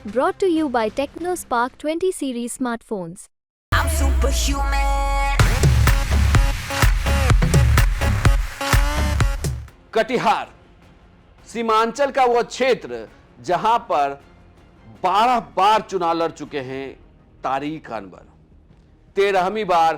Brought to you by TechnoSpark 20 series smartphones. I'm superhuman. Katihar Seemanchal का वह क्षेत्र जहां पर 12 बार चुनाव लड़ चुके हैं तारिक अनवर। 13वीं बार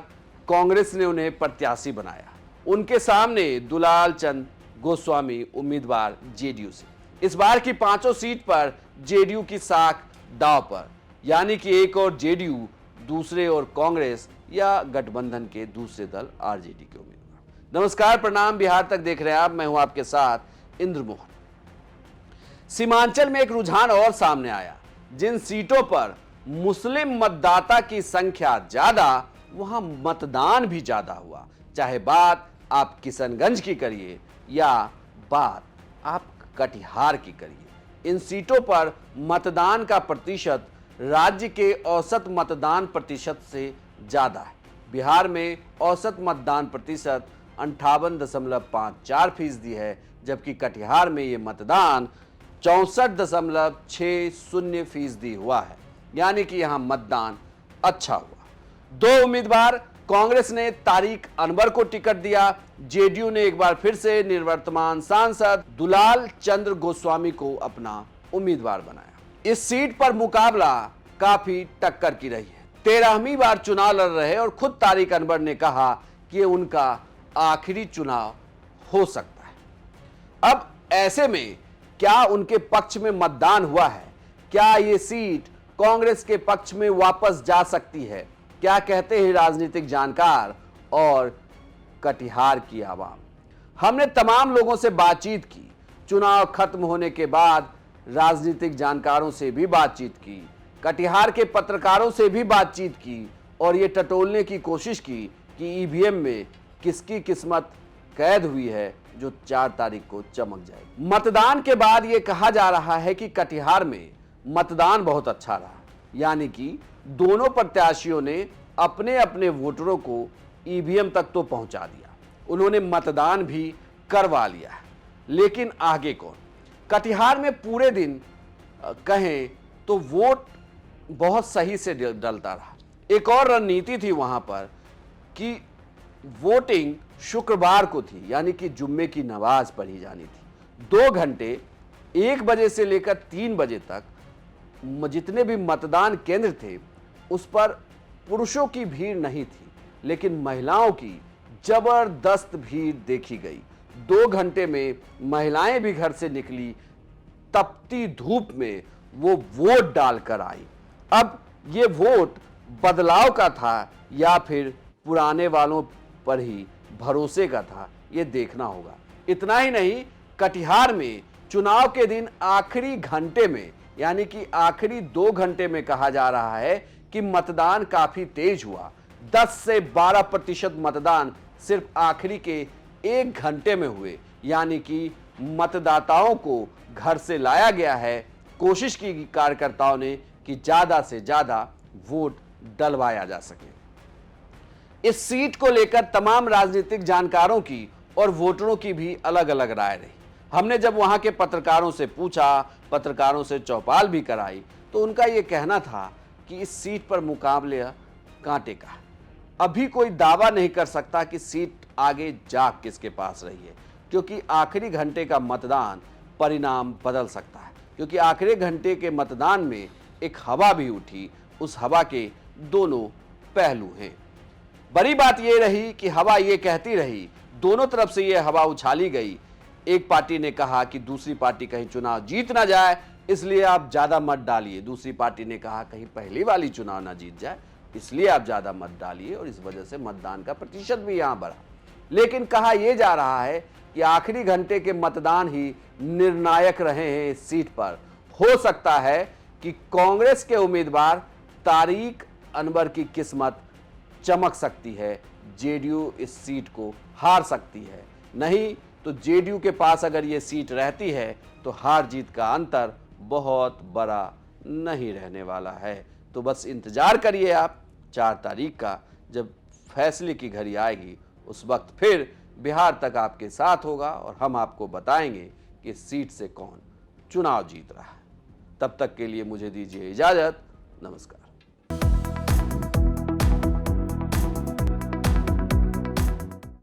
कांग्रेस ने उन्हें प्रत्याशी बनाया। उनके सामने दुलाल चंद गोस्वामी उम्मीदवार जेडीयू से। इस बार की पांचों सीट पर जेडीयू की साख दांव पर, यानी कि एक और जेडीयू, दूसरे और कांग्रेस या गठबंधन के दूसरे दल आरजेडी के उम्मीदवार। नमस्कार, प्रणाम, बिहार तक देख रहे हैं आप। मैं हूं आपके साथ इंद्रमोहन। सीमांचल में एक रुझान और सामने आया। जिन सीटों पर मुस्लिम मतदाता की संख्या ज्यादा, वहां मतदान भी ज्यादा हुआ। चाहे बात आप किशनगंज की करिए या बात आप कटिहार की करिए, इन सीटों पर मतदान का प्रतिशत राज्य के औसत मतदान प्रतिशत से ज्यादा है। बिहार में औसत मतदान प्रतिशत 58.54% है, जबकि कटिहार में ये मतदान 64.60% हुआ है, यानी कि यहां मतदान अच्छा हुआ। दो उम्मीदवार, कांग्रेस ने तारिक अनवर को टिकट दिया, जेडीयू ने एक बार फिर से निवर्तमान सांसद दुलाल चंद्र गोस्वामी को अपना उम्मीदवार बनाया। इस सीट पर मुकाबला काफी टक्कर की रही है। 13वीं बार चुनाव लड़ रहे और खुद तारिक अनवर ने कहा कि ये उनका आखिरी चुनाव हो सकता है। अब ऐसे में क्या उनके पक्ष में मतदान हुआ है? क्या ये सीट कांग्रेस के पक्ष में वापस जा सकती है? क्या कहते हैं राजनीतिक जानकार और कटिहार की आवाम? हमने तमाम लोगों से बातचीत की, चुनाव खत्म होने के बाद राजनीतिक जानकारों से भी बातचीत की, कटिहार के पत्रकारों से भी बातचीत की और ये टटोलने की कोशिश की कि ईवीएम में किसकी किस्मत कैद हुई है जो 4 तारीख को चमक जाएगी। मतदान के बाद ये कहा जा रहा है कि कटिहार में मतदान बहुत अच्छा रहा, यानी कि दोनों प्रत्याशियों ने अपने अपने वोटरों को ईवीएम तक तो पहुंचा दिया, उन्होंने मतदान भी करवा लिया है। लेकिन आगे कौन? कटिहार में पूरे दिन कहें तो वोट बहुत सही से डलता रहा। एक और रणनीति थी वहां पर कि वोटिंग शुक्रवार को थी, यानी कि जुम्मे की नमाज पढ़ी जानी थी। 2 घंटे 1 बजे से लेकर 3 बजे तक जितने भी मतदान केंद्र थे उस पर पुरुषों की भीड़ नहीं थी, लेकिन महिलाओं की जबरदस्त भीड़ देखी गई। 2 घंटे में महिलाएं भी घर से निकली, तपती धूप में वो वोट डालकर आई। अब ये वोट बदलाव का था या फिर पुराने वालों पर ही भरोसे का था, ये देखना होगा। इतना ही नहीं, कटिहार में चुनाव के दिन आखिरी घंटे में, यानी कि आखिरी 2 घंटे में कहा जा रहा है कि मतदान काफी तेज हुआ। 10 से 12% मतदान सिर्फ आखिरी के 1 घंटे में हुए, यानी कि मतदाताओं को घर से लाया गया है। कोशिश की कार्यकर्ताओं ने कि ज्यादा से ज्यादा वोट डलवाया जा सके। इस सीट को लेकर तमाम राजनीतिक जानकारों की और वोटरों की भी अलग अलग राय रही। हमने जब वहां के पत्रकारों से पूछा, पत्रकारों से चौपाल भी कराई, तो उनका यह कहना था कि इस सीट पर मुकाबले कांटे का। अभी कोई दावा नहीं कर सकता कि सीट आगे जा किसके पास रही है, क्योंकि आखिरी घंटे का मतदान परिणाम बदल सकता है। क्योंकि आखिरी घंटे के मतदान में एक हवा भी उठी, उस हवा के दोनों पहलू हैं। बड़ी बात यह रही कि हवा ये कहती रही, दोनों तरफ से यह हवा उछाली गई। एक पार्टी ने कहा कि दूसरी पार्टी कहीं चुनाव जीत ना जाए, इसलिए आप ज्यादा मत डालिए। दूसरी पार्टी ने कहा कहीं पहली वाली चुनाव ना जीत जाए, इसलिए आप ज्यादा मत डालिए, और इस वजह से मतदान का प्रतिशत भी यहां बढ़ा। लेकिन कहा यह जा रहा है कि आखिरी घंटे के मतदान ही निर्णायक रहे हैं इस सीट पर। हो सकता है कि कांग्रेस के उम्मीदवार तारिक अनवर की किस्मत चमक सकती है, जेडीयू इस सीट को हार सकती है। नहीं तो जेडीयू के पास अगर ये सीट रहती है तो हार जीत का अंतर बहुत बड़ा नहीं रहने वाला है। तो बस इंतजार करिए आप 4 तारीख का, जब फैसले की घड़ी आएगी, उस वक्त फिर बिहार तक आपके साथ होगा और हम आपको बताएंगे कि इस सीट से कौन चुनाव जीत रहा है। तब तक के लिए मुझे दीजिए इजाजत। नमस्कार।